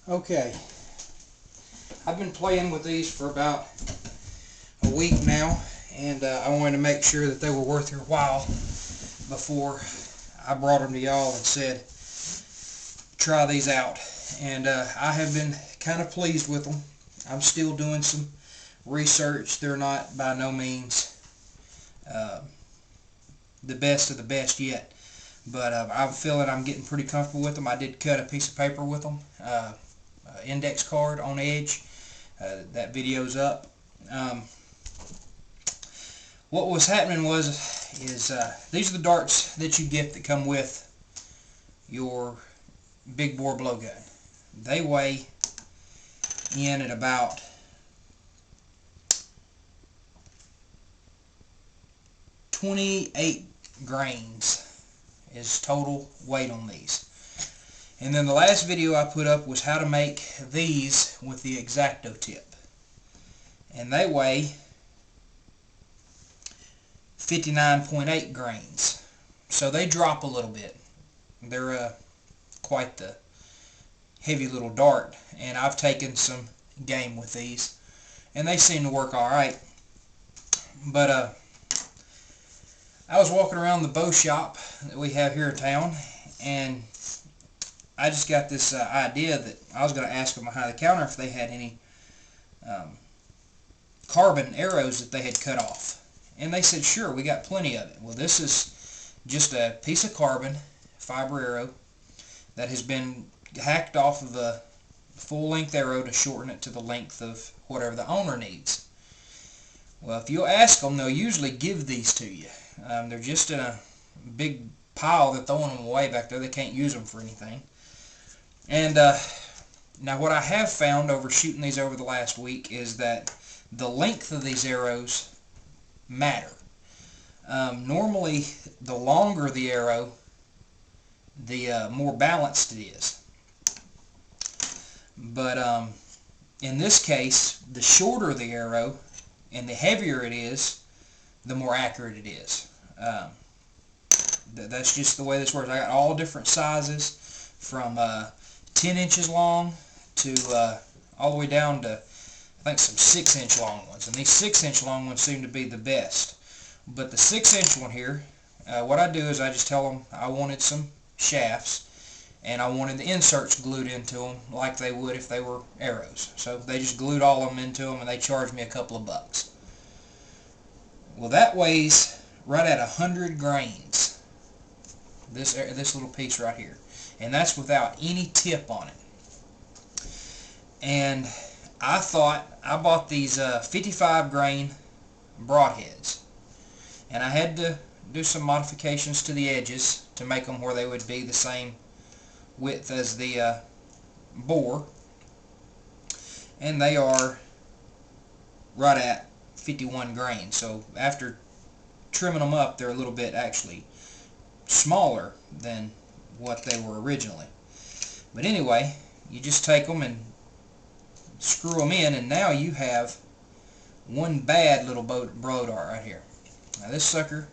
Okay, I've been playing with these for about a week now, and I wanted to make sure that they were worth your while before I brought them to y'all and said, try these out. And I have been kind of pleased with them. I'm still doing some research. They're not by no means the best of the best yet, but I'm feeling I'm getting pretty comfortable with them. I did cut a piece of paper with them, index card on edge. That video's up. What was happening is these are the darts that you get that come with your big bore blowgun. They weigh in at about 28 grains is total weight on these. And then the last video I put up was how to make these with the X-Acto tip. And they weigh 59.8 grains. So they drop a little bit. They're quite the heavy little dart. And I've taken some game with these, and they seem to work alright. But I was walking around the bow shop that we have here in town, and I just got this idea that I was going to ask them behind the counter if they had any carbon arrows that they had cut off. And they said, sure, we got plenty of it. Well, this is just a piece of carbon fiber arrow that has been hacked off of a full-length arrow to shorten it to the length of whatever the owner needs. Well, if you'll ask them, they'll usually give these to you. They're just in a big pile. They're throwing them away back there. They can't use them for anything. And now what I have found over shooting these over the last week is that the length of these arrows matter. Normally, the longer the arrow, the more balanced it is. But in this case, the shorter the arrow and the heavier it is, the more accurate it is. That's just the way this works. I got all different sizes, from 10 inches long to all the way down to, I think, some 6-inch long ones. And these 6-inch long ones seem to be the best. But the 6-inch one here, what I do is I just tell them I wanted some shafts, and I wanted the inserts glued into them like they would if they were arrows. So they just glued all of them into them, and they charged me a couple of bucks. Well, that weighs right at 100 grains, this little piece right here. And that's without any tip on it. And I bought these 55 grain broadheads. And I had to do some modifications to the edges to make them where they would be the same width as the bore. And they are right at 51 grains. So after trimming them up, they're a little bit actually smaller than what they were originally. But anyway, you just take them and screw them in, and now you have one bad little blow dart right here. Now this sucker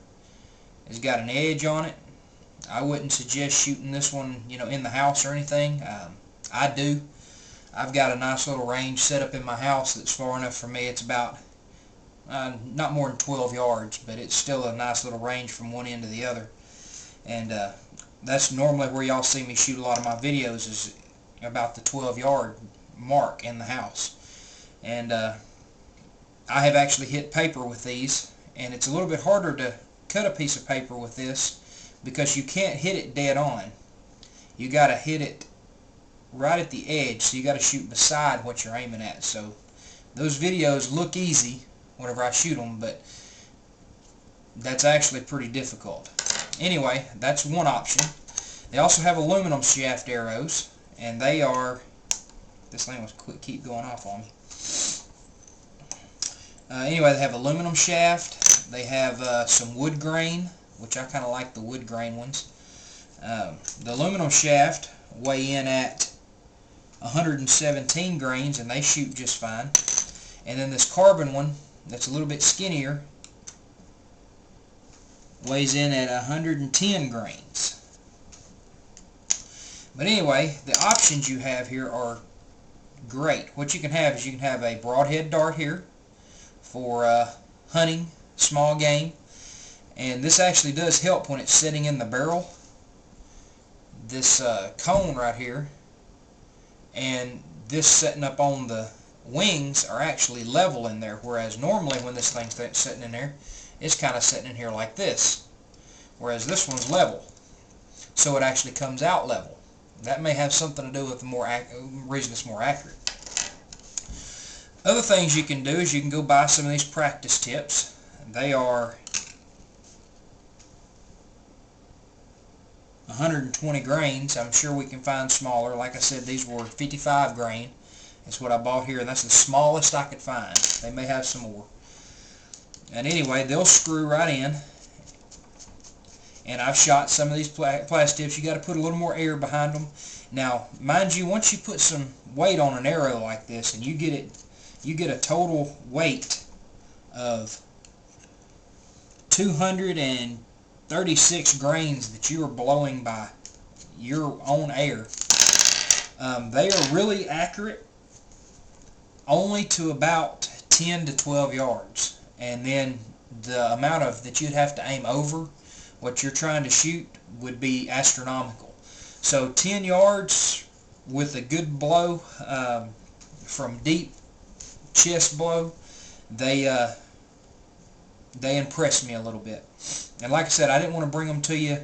has got an edge on it. I wouldn't suggest shooting this one, in the house or anything. I do. I've got a nice little range set up in my house that's far enough for me. It's about not more than 12 yards, but it's still a nice little range from one end to the other. And that's normally where y'all see me shoot a lot of my videos, is about the 12-yard mark in the house. And I have actually hit paper with these, and it's a little bit harder to cut a piece of paper with this because you can't hit it dead on. You got to hit it right at the edge, so you got to shoot beside what you're aiming at. So those videos look easy whenever I shoot them, but that's actually pretty difficult. Anyway, that's one option. They also have aluminum shaft arrows, and they are, this thing was keep going off on me. Anyway, they have aluminum shaft. They have some wood grain, which I kind of like the wood grain ones. The aluminum shaft weigh in at 117 grains, and they shoot just fine. And then this carbon one, that's a little bit skinnier, weighs in at 110 grains. But anyway, the options you have here are great. What you can have is you can have a broadhead dart here for hunting small game, and this actually does help when it's sitting in the barrel. This cone right here and this setting up on the wings are actually level in there, whereas normally when this thing's sitting in there, it's kind of sitting in here like this, whereas this one's level, so it actually comes out level. That may have something to do with the reason it's more accurate. Other things you can do is you can go buy some of these practice tips. They are 120 grains. I'm sure we can find smaller. Like I said, these were 55 grain. That's what I bought here, and that's the smallest I could find. They may have some more. And anyway, they'll screw right in. And I've shot some of these plastic tips. You got to put a little more air behind them. Now, mind you, once you put some weight on an arrow like this, and you get a total weight of 236 grains that you are blowing by your own air. They are really accurate only to about 10 to 12 yards, and then the amount of that you'd have to aim over what you're trying to shoot would be astronomical. So 10 yards with a good blow from deep chest blow, they impressed me a little bit. And like I said, I didn't want to bring them to you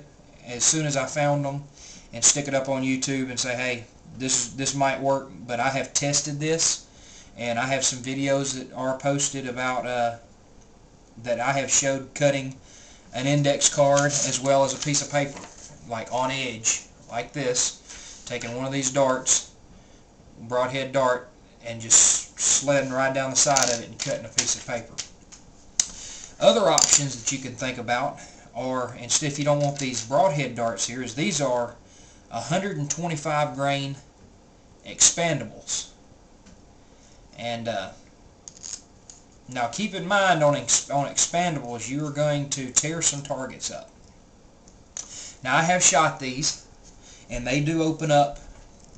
as soon as I found them and stick it up on YouTube and say, hey, this might work, but I have tested this, and I have some videos that are posted about that I have showed cutting an index card as well as a piece of paper, like on edge, like this, taking one of these darts, broadhead dart, and just sledding right down the side of it and cutting a piece of paper. Other options that you can think about are, instead, if you don't want these broadhead darts here, is these are 125 grain expandables. And now keep in mind on expandables, you are going to tear some targets up. Now I have shot these, and they do open up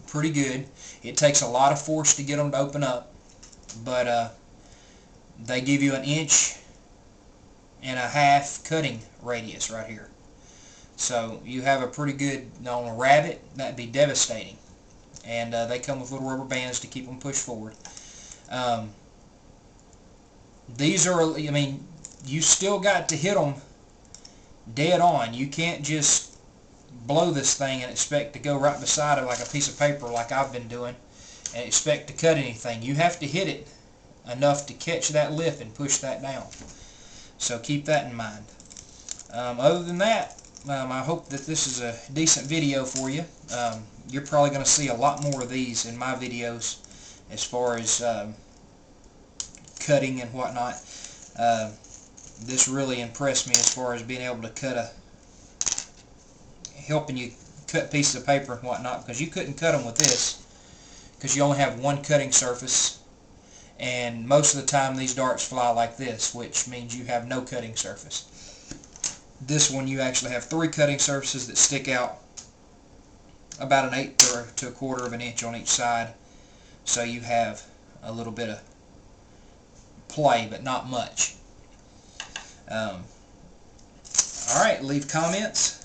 pretty good. It takes a lot of force to get them to open up, but they give you an 1.5 inch cutting radius right here. So you have a pretty good, on a rabbit, that'd be devastating. And they come with little rubber bands to keep them pushed forward. These are, I mean, you still got to hit them dead on. You can't just blow this thing and expect to go right beside it like a piece of paper like I've been doing and expect to cut anything. You have to hit it enough to catch that lip and push that down. So keep that in mind. Other than that, I hope that this is a decent video for you. You're probably going to see a lot more of these in my videos as far as cutting and whatnot. This really impressed me as far as being able to helping you cut pieces of paper and whatnot, because you couldn't cut them with this because you only have one cutting surface, and most of the time these darts fly like this, which means you have no cutting surface. This one, you actually have 3 cutting surfaces that stick out about 1/8 to 1/4 of an inch on each side, so you have a little bit of play, but not much. Alright, leave comments.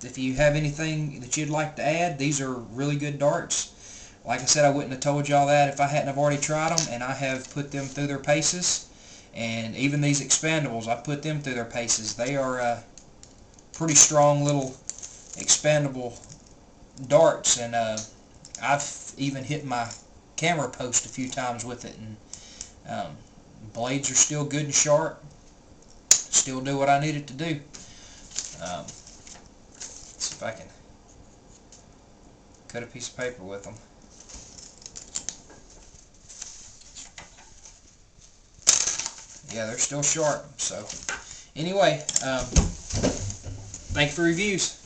If you have anything that you'd like to add, these are really good darts. Like I said, I wouldn't have told y'all that if I hadn't have already tried them, and I have put them through their paces. And even these expandables, I put them through their paces. They are pretty strong little expandable darts, and I've even hit my camera post a few times with it, and blades are still good and sharp. Still do what I need it to do. Let's see if I can cut a piece of paper with them. Yeah, they're still sharp. So anyway, thank you for reviews.